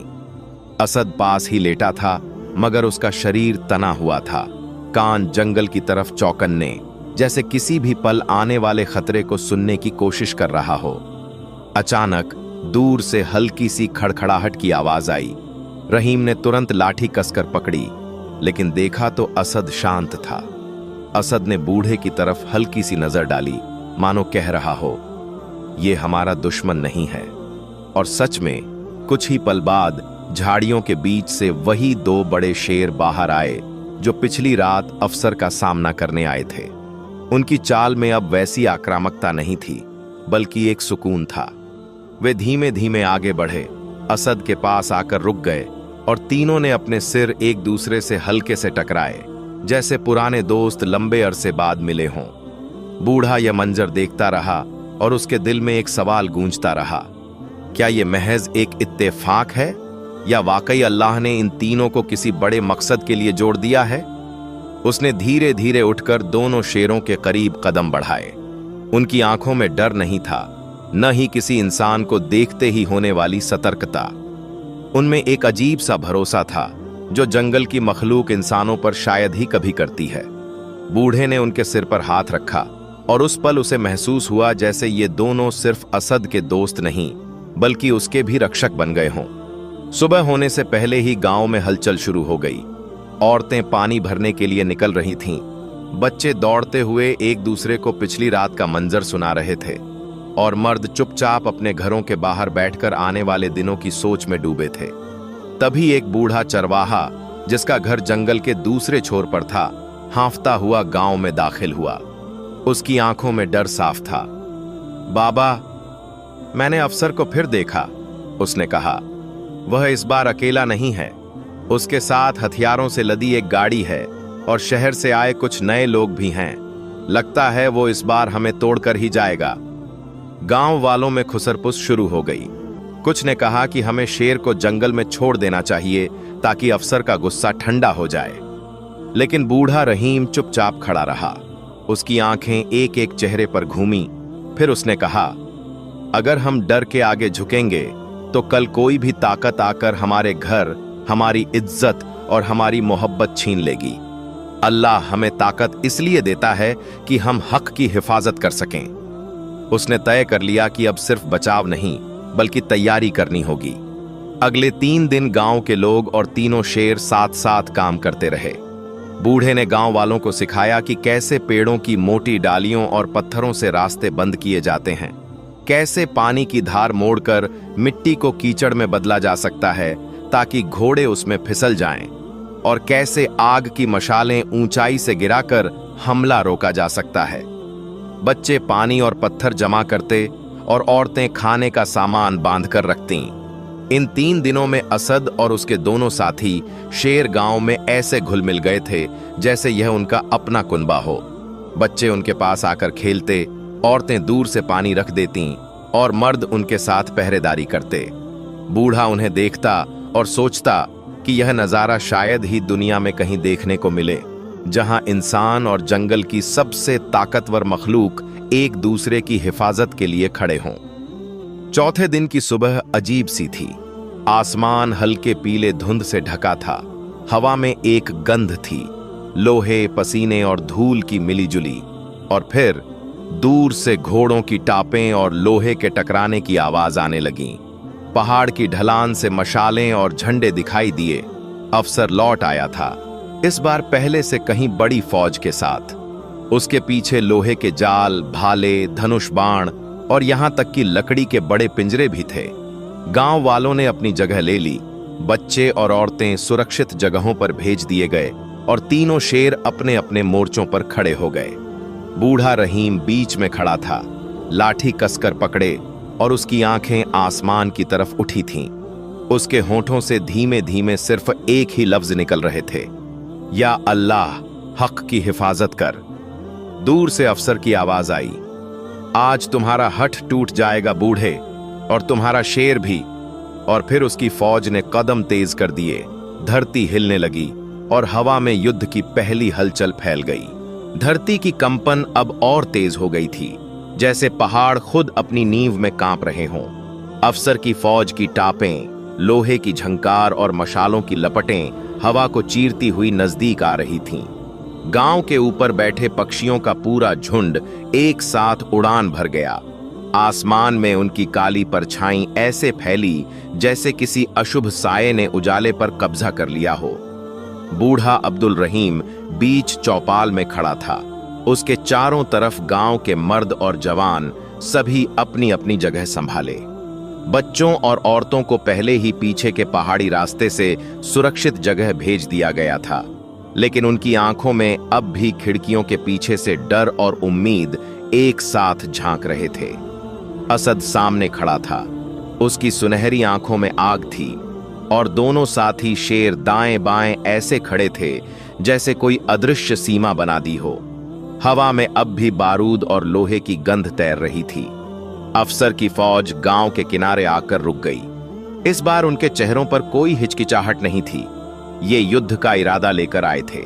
असद पास ही लेटा था, मगर उसका शरीर तना हुआ था, कान जंगल की तरफ चौकन्ने, जैसे किसी भी पल आने वाले खतरे को सुनने की कोशिश कर रहा हो। अचानक दूर से हल्की सी खड़खड़ाहट की आवाज आई। रहीम ने तुरंत लाठी कसकर पकड़ी, लेकिन देखा तो असद शांत था। असद ने बूढ़े की तरफ हल्की सी नजर डाली, मानो कह रहा हो, ये हमारा दुश्मन नहीं है। और सच में कुछ ही पल बाद झाड़ियों के बीच से वही दो बड़े शेर बाहर आए जो पिछली रात अफसर का सामना करने आए थे। उनकी चाल में अब वैसी आक्रामकता नहीं थी, बल्कि एक सुकून था। वे धीमे धीमे आगे बढ़े, असद के पास आकर रुक गए और तीनों ने अपने सिर एक दूसरे से हल्के से टकराए, जैसे पुराने दोस्त लंबे अरसे बाद मिले हों। बूढ़ा यह मंजर देखता रहा और उसके दिल में एक सवाल गूंजता रहा, क्या यह महज एक इत्तेफाक है या वाकई अल्लाह ने इन तीनों को किसी बड़े मकसद के लिए जोड़ दिया है? उसने धीरे धीरे उठकर दोनों शेरों के करीब कदम बढ़ाए। उनकी आंखों में डर नहीं था, न ही किसी इंसान को देखते ही होने वाली सतर्कता। उनमें एक अजीब सा भरोसा था जो जंगल की मखलूक इंसानों पर शायद ही कभी करती है। बूढ़े ने उनके सिर पर हाथ रखा और उस पल उसे महसूस हुआ जैसे ये दोनों सिर्फ असद के दोस्त नहीं बल्कि उसके भी रक्षक बन गए हों। सुबह होने से पहले ही गांव में हलचल शुरू हो गई। औरतें पानी भरने के लिए निकल रही थीं। बच्चे दौड़ते हुए एक दूसरे को पिछली रात का मंजर सुना रहे थे और मर्द चुपचाप अपने घरों के बाहर बैठकर आने वाले दिनों की सोच में डूबे थे। तभी एक बूढ़ा चरवाहा जिसका घर जंगल के दूसरे छोर पर था, हांफता हुआ गांव में दाखिल हुआ। उसकी आंखों में डर साफ था। बाबा, मैंने अफसर को फिर देखा, उसने कहा। वह इस बार अकेला नहीं है। उसके साथ हथियारों से लदी एक गाड़ी है और शहर से आए कुछ नए लोग भी हैं। लगता है वो इस बार हमें तोड़कर ही जाएगा। गांव वालों में खुसरपुस शुरू हो गई। कुछ ने कहा कि हमें शेर को जंगल में छोड़ देना चाहिए ताकि अफसर का गुस्सा ठंडा हो जाए। लेकिन बूढ़ा रहीम चुपचाप खड़ा रहा। उसकी आंखें एक एक चेहरे पर घूमी। फिर उसने कहा, अगर हम डर के आगे झुकेंगे तो कल कोई भी ताकत आकर हमारे घर, हमारी इज्जत और हमारी मोहब्बत छीन लेगी। अल्लाह हमें ताकत इसलिए देता है कि हम हक की हिफाजत कर सकें। उसने तय कर लिया कि अब सिर्फ बचाव नहीं बल्कि तैयारी करनी होगी। अगले 3 दिन गांव के लोग और तीनों शेर साथ साथ काम करते रहे। बूढ़े ने गांव वालों को सिखाया कि कैसे पेड़ों की मोटी डालियों और पत्थरों से रास्ते बंद किए जाते हैं, कैसे पानी की धार मोड़कर मिट्टी को कीचड़ में बदला जा सकता है ताकि घोड़े उसमें फिसल जाएं, और कैसे आग की मशालें ऊंचाई से गिराकर हमला रोका जा सकता है। बच्चे पानी और पत्थर जमा करते और औरतें खाने का सामान बांधकर रखतीं। इन 3 दिनों में असद और उसके दोनों साथी शेर गांव में ऐसे घुल मिल गए थे जैसे यह उनका अपना कुनबा हो। बच्चे उनके पास आकर खेलते, औरतें दूर से पानी रख देतीं और मर्द उनके साथ पहरेदारी करते। बूढ़ा उन्हें देखता और सोचता कि यह नज़ारा शायद ही दुनिया में कहीं देखने को मिले, जहां इंसान और जंगल की सबसे ताकतवर मखलूक एक दूसरे की हिफाजत के लिए खड़े हों। चौथे दिन की सुबह अजीब सी थी। आसमान हल्के पीले धुंध से ढका था। हवा में एक गंध थी, लोहे, पसीने और धूल की मिलीजुली। और फिर दूर से घोड़ों की टापें और लोहे के टकराने की आवाज आने लगी। पहाड़ की ढलान से मशालें और झंडे दिखाई दिए। अफसर लौट आया था, इस बार पहले से कहीं बड़ी फौज के साथ। उसके पीछे लोहे के जाल, भाले, धनुष बाण और यहां तक कि लकड़ी के बड़े पिंजरे भी थे। गांव वालों ने अपनी जगह ले ली। बच्चे और औरतें सुरक्षित जगहों पर भेज दिए गए और तीनों शेर अपने अपने मोर्चों पर खड़े हो गए। बूढ़ा रहीम बीच में खड़ा था, लाठी कसकर पकड़े, और उसकी आंखें आसमान की तरफ उठी थीं। उसके होठों से धीमे धीमे सिर्फ एक ही लफ्ज निकल रहे थे, या अल्लाह, हक की हिफाजत कर। दूर से अफसर की आवाज आई, आज तुम्हारा हठ टूट जाएगा बूढ़े, और तुम्हारा शेर भी। और फिर उसकी फौज ने कदम तेज कर दिए। धरती हिलने लगी और हवा में युद्ध की पहली हलचल फैल गई। धरती की कंपन अब और तेज हो गई थी, जैसे पहाड़ खुद अपनी नींव में कांप रहे हों। अफसर की फौज की टापें, लोहे की झंकार और मशालों की लपटें हवा को चीरती हुई नजदीक आ रही थीं। गांव के ऊपर बैठे पक्षियों का पूरा झुंड एक साथ उड़ान भर गया। आसमान में उनकी काली परछाई ऐसे फैली जैसे किसी अशुभ साये ने उजाले पर कब्जा कर लिया हो। बूढ़ा अब्दुल रहीम बीच चौपाल में खड़ा था। उसके चारों तरफ गांव के मर्द और जवान सभी अपनी अपनी जगह संभाले। बच्चों और औरतों को पहले ही पीछे के पहाड़ी रास्ते से सुरक्षित जगह भेज दिया गया था, लेकिन उनकी आंखों में अब भी खिड़कियों के पीछे से डर और उम्मीद एक साथ झांक रहे थे। असद सामने खड़ा था, उसकी सुनहरी आंखों में आग थी, और दोनों साथी शेर दाएं बाएं ऐसे खड़े थे जैसे कोई अदृश्य सीमा बना दी हो। हवा में अब भी बारूद और लोहे की गंध तैर रही थी। अफसर की फौज गांव के किनारे आकर रुक गई। इस बार उनके चेहरों पर कोई हिचकिचाहट नहीं थी। ये युद्ध का इरादा लेकर आए थे।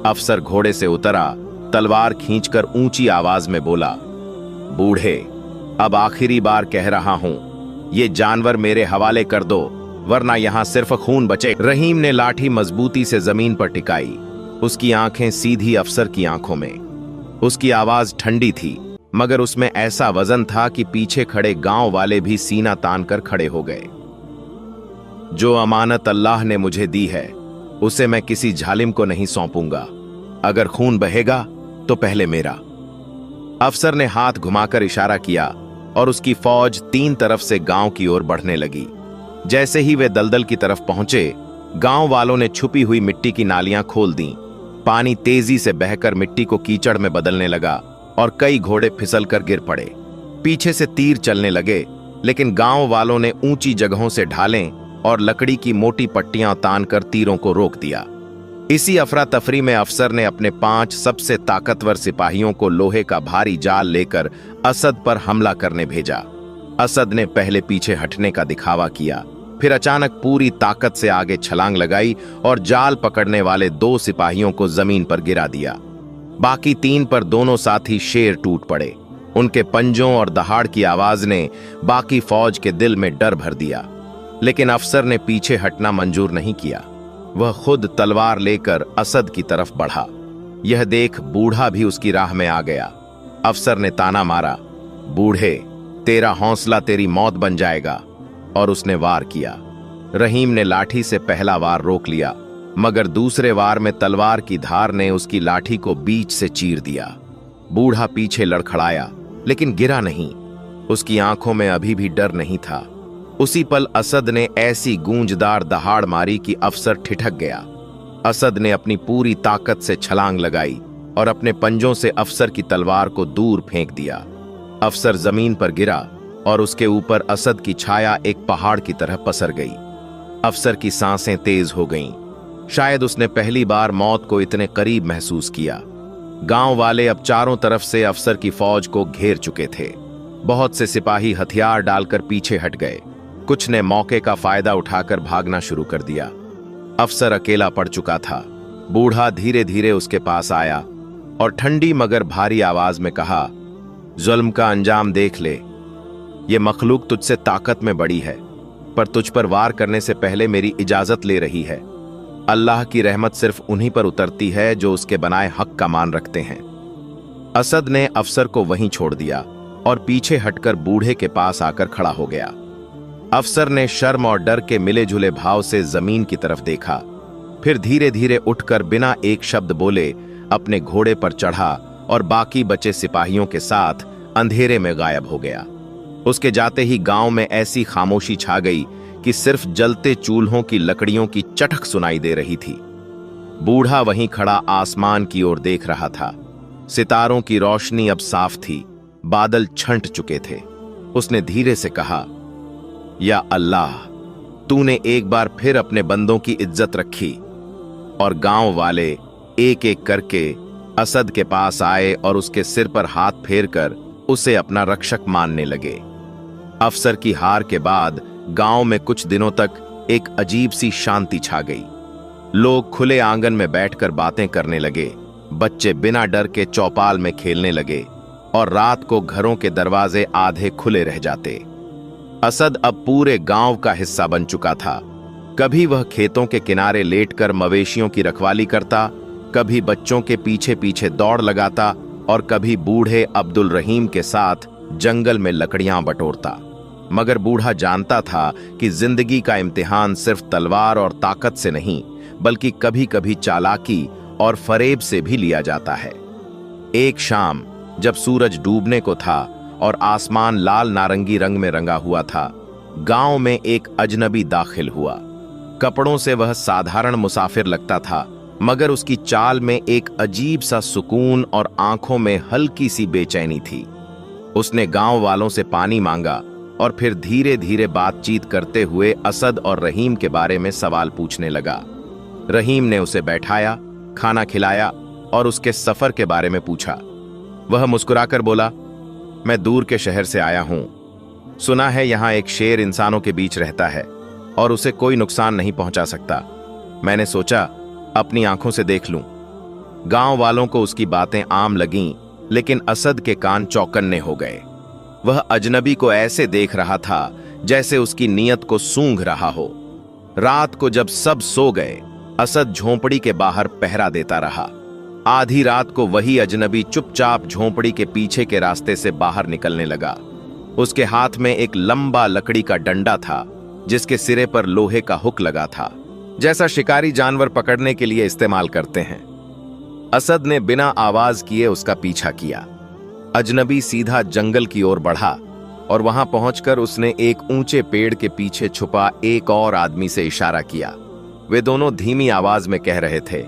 अफसर घोड़े से उतरा, तलवार खींचकर ऊंची आवाज में बोला, बूढ़े, अब आखिरी बार कह रहा हूं, ये जानवर मेरे हवाले कर दो, वरना यहां सिर्फ खून बचे। रहीम ने लाठी मजबूती से जमीन पर टिकाई। उसकी आंखें सीधी अफसर की आंखों में। उसकी आवाज ठंडी थी, मगर उसमें ऐसा वजन था कि पीछे खड़े गांव वाले भी सीना तान कर खड़े हो गए। जो अमानत अल्लाह ने मुझे दी है उसे मैं किसी जालिम को नहीं सौंपूंगा। अगर खून बहेगा तो पहले मेरा। अफसर ने हाथ घुमाकर इशारा किया और उसकी फौज 3 तरफ से गांव की ओर बढ़ने लगी। जैसे ही वे दलदल की तरफ पहुंचे, गांव वालों ने छुपी हुई मिट्टी की नालियां खोल दी। पानी तेजी से बहकर मिट्टी को कीचड़ में बदलने लगा और कई घोड़े फिसलकर गिर पड़े। पीछे से तीर चलने लगे, लेकिन गांव वालों ने ऊंची जगहों से ढालें और लकड़ी की मोटी पट्टियां तानकर तीरों को रोक दिया। इसी अफरा तफरी में अफसर ने अपने 5 सबसे ताकतवर सिपाहियों को लोहे का भारी जाल लेकर असद पर हमला करने भेजा। असद ने पहले पीछे हटने का दिखावा किया, फिर अचानक पूरी ताकत से आगे छलांग लगाई और जाल पकड़ने वाले 2 सिपाहियों को जमीन पर गिरा दिया। बाकी 3 पर दोनों साथी शेर टूट पड़े। उनके पंजों और दहाड़ की आवाज ने बाकी फौज के दिल में डर भर दिया, लेकिन अफसर ने पीछे हटना मंजूर नहीं किया। वह खुद तलवार लेकर असद की तरफ बढ़ा। यह देख बूढ़ा भी उसकी राह में आ गया। अफसर ने ताना मारा, बूढ़े, तेरा हौसला तेरी मौत बन जाएगा, और उसने वार किया। रहीम ने लाठी से पहला वार रोक लिया, मगर दूसरे वार में तलवार की धार ने उसकी लाठी को बीच से चीर दिया। बूढ़ा पीछे लड़खड़ाया, लेकिन गिरा नहीं। उसकी आंखों में अभी भी डर नहीं था। उसी पल असद ने ऐसी गूंजदार दहाड़ मारी कि अफसर ठिठक गया। असद ने अपनी पूरी ताकत से छलांग लगाई और अपने पंजों से अफसर की तलवार को दूर फेंक दिया। अफसर जमीन पर गिरा और उसके ऊपर असद की छाया एक पहाड़ की तरह पसर गई। अफसर की सांसें तेज हो गईं। शायद उसने पहली बार मौत को इतने करीब महसूस किया। गांव वाले अब चारों तरफ से अफसर की फौज को घेर चुके थे। बहुत से सिपाही हथियार डालकर पीछे हट गए। कुछ ने मौके का फायदा उठाकर भागना शुरू कर दिया। अफसर अकेला पड़ चुका था। बूढ़ा धीरे धीरे उसके पास आया और ठंडी मगर भारी आवाज में कहा, जुल्म का अंजाम देख ले। ये मखलूक तुझसे ताकत में बड़ी है, पर तुझ पर वार करने से पहले मेरी इजाजत ले रही है। अल्लाह की रहमत सिर्फ उन्हीं पर उतरती है जो उसके बनाए हक का मान रखते हैं। असद ने अफसर को वहीं छोड़ दिया और पीछे हटकर बूढ़े के पास आकर खड़ा हो गया। अफसर ने शर्म और डर के मिले जुले भाव से जमीन की तरफ देखा, फिर धीरे धीरे उठकर बिना एक शब्द बोले अपने घोड़े पर चढ़ा और बाकी बचे सिपाहियों के साथ अंधेरे में गायब हो गया। उसके जाते ही गांव में ऐसी खामोशी छा गई कि सिर्फ जलते चूल्हों की लकड़ियों की चटक सुनाई दे रही थी। बूढ़ा वहीं खड़ा आसमान की ओर देख रहा था। सितारों की रोशनी अब साफ थी, बादल छंट चुके थे। उसने धीरे से कहा, या अल्लाह, तूने एक बार फिर अपने बंदों की इज्जत रखी। और गांव वाले एक एक करके असद के पास आए और उसके सिर पर हाथ फेरकर उसे अपना रक्षक मानने लगे। अफसर की हार के बाद गांव में कुछ दिनों तक एक अजीब सी शांति छा गई। लोग खुले आंगन में बैठकर बातें करने लगे, बच्चे बिना डर के चौपाल में खेलने लगे और रात को घरों के दरवाजे आधे खुले रह जाते। असद अब पूरे गांव का हिस्सा बन चुका था। कभी वह खेतों के किनारे लेटकर मवेशियों की रखवाली करता, कभी बच्चों के पीछे पीछे दौड़ लगाता और कभी बूढ़े अब्दुल रहीम के साथ जंगल में लकड़ियां बटोरता। मगर बूढ़ा जानता था कि जिंदगी का इम्तिहान सिर्फ तलवार और ताकत से नहीं, बल्कि कभी कभी चालाकी और फरेब से भी लिया जाता है। एक शाम जब सूरज डूबने को था और आसमान लाल नारंगी रंग में रंगा हुआ था, गांव में एक अजनबी दाखिल हुआ। कपड़ों से वह साधारण मुसाफिर लगता था, मगर उसकी चाल में एक अजीब सा सुकून और आंखों में हल्की सी बेचैनी थी। उसने गांव वालों से पानी मांगा और फिर धीरे धीरे बातचीत करते हुए असद और रहीम के बारे में सवाल पूछने लगा। रहीम ने उसे बैठाया, खाना खिलाया और उसके सफर के बारे में पूछा। वह मुस्कुराकर बोला, मैं दूर के शहर से आया हूं। सुना है यहां एक शेर इंसानों के बीच रहता है और उसे कोई नुकसान नहीं पहुंचा सकता। मैंने सोचा अपनी आंखों से देख लूं। गांव वालों को उसकी बातें आम लगीं, लेकिन असद के कान चौकन्ने हो गए। वह अजनबी को ऐसे देख रहा था जैसे उसकी नीयत को सूंघ रहा हो। रात को जब सब सो गए, असद झोंपड़ी के बाहर पहरा देता रहा। आधी रात को वही अजनबी चुपचाप झोंपड़ी के पीछे के रास्ते से बाहर निकलने लगा। उसके हाथ में एक लंबा लकड़ी का डंडा था, जिसके सिरे पर लोहे का हुक लगा था, जैसा शिकारी जानवर पकड़ने के लिए इस्तेमाल करते हैं। असद ने बिना आवाज किए उसका पीछा किया। अजनबी सीधा जंगल की ओर बढ़ा और वहां पहुंचकर उसने एक ऊंचे पेड़ के पीछे छुपा एक और आदमी से इशारा किया। वे दोनों धीमी आवाज में कह रहे थे,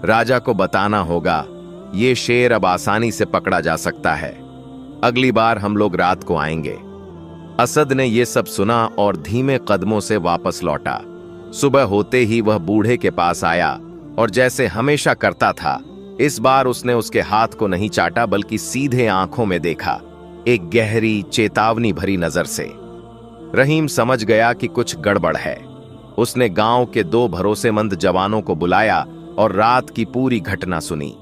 राजा को बताना होगा, ये शेर अब आसानी से पकड़ा जा सकता है। अगली बार हम लोग रात को आएंगे। असद ने यह सब सुना और धीमे कदमों से वापस लौटा। सुबह होते ही वह बूढ़े के पास आया और जैसे हमेशा करता था, इस बार उसने उसके हाथ को नहीं चाटा बल्कि सीधे आंखों में देखा, एक गहरी चेतावनी भरी नजर से। रहीम समझ गया कि कुछ गड़बड़ है। उसने गांव के 2 भरोसेमंद जवानों को बुलाया और रात की पूरी घटना सुनी।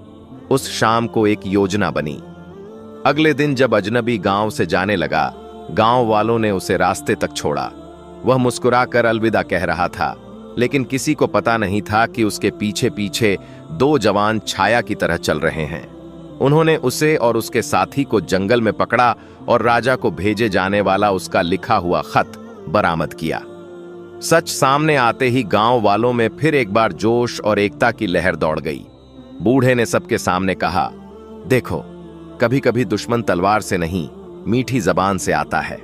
उस शाम को एक योजना बनी। अगले दिन जब अजनबी गांव से जाने लगा, गांव वालों ने उसे रास्ते तक छोड़ा। वह मुस्कुराकर अलविदा कह रहा था, लेकिन किसी को पता नहीं था कि उसके पीछे पीछे 2 जवान छाया की तरह चल रहे हैं। उन्होंने उसे और उसके साथी को जंगल में पकड़ा और राजा को भेजे जाने वाला उसका लिखा हुआ खत बरामद किया। सच सामने आते ही गांव वालों में फिर एक बार जोश और एकता की लहर दौड़ गई। बूढ़े ने सबके सामने कहा, देखो, कभी कभी दुश्मन तलवार से नहीं, मीठी जबान से आता है।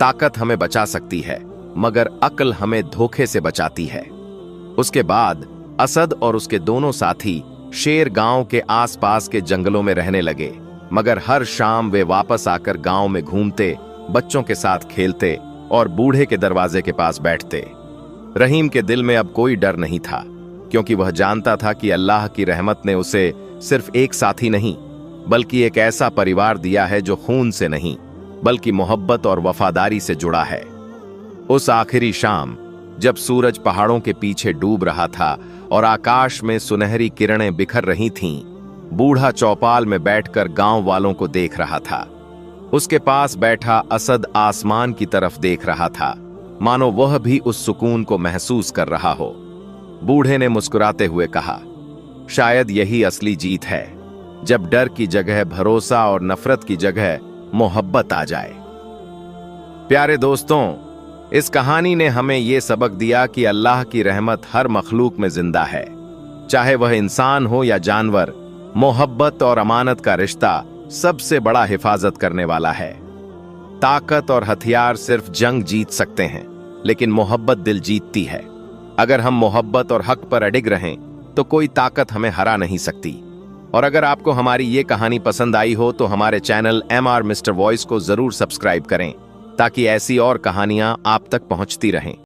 ताकत हमें बचा सकती है, मगर अक्ल हमें धोखे से बचाती है। उसके बाद असद और उसके दोनों साथी शेर गांव के आसपास के जंगलों में रहने लगे, मगर हर शाम वे वापस आकर गांव में घूमते, बच्चों के साथ खेलते और बूढ़े के दरवाजे के पास बैठते। रहीम के दिल में अब कोई डर नहीं था, क्योंकि वह जानता था कि अल्लाह की रहमत ने उसे सिर्फ एक साथी नहीं, बल्कि एक ऐसा परिवार दिया है जो खून से नहीं, बल्कि मोहब्बत और वफादारी से जुड़ा है। उस आखिरी शाम, जब सूरज पहाड़ों के पीछे डूब रहा था और आकाश में सुनहरी किरणें बिखर रही थीं, बूढ़ा चौपाल में बैठकर गांव वालों को देख रहा था। उसके पास बैठा असद आसमान की तरफ देख रहा था, मानो वह भी उस सुकून को महसूस कर रहा हो। बूढ़े ने मुस्कुराते हुए कहा, शायद यही असली जीत है, जब डर की जगह भरोसा और नफरत की जगह मोहब्बत आ जाए। प्यारे दोस्तों, इस कहानी ने हमें यह सबक दिया कि अल्लाह की रहमत हर मखलूक में जिंदा है, चाहे वह इंसान हो या जानवर। मोहब्बत और अमानत का रिश्ता सबसे बड़ा हिफाजत करने वाला है। ताकत और हथियार सिर्फ जंग जीत सकते हैं, लेकिन मोहब्बत दिल जीतती है। अगर हम मोहब्बत और हक पर अडिग रहें, तो कोई ताकत हमें हरा नहीं सकती। और अगर आपको हमारी ये कहानी पसंद आई हो तो हमारे चैनल MR मिस्टर वॉइस को जरूर सब्सक्राइब करें, ताकि ऐसी और कहानियां आप तक पहुंचती रहें।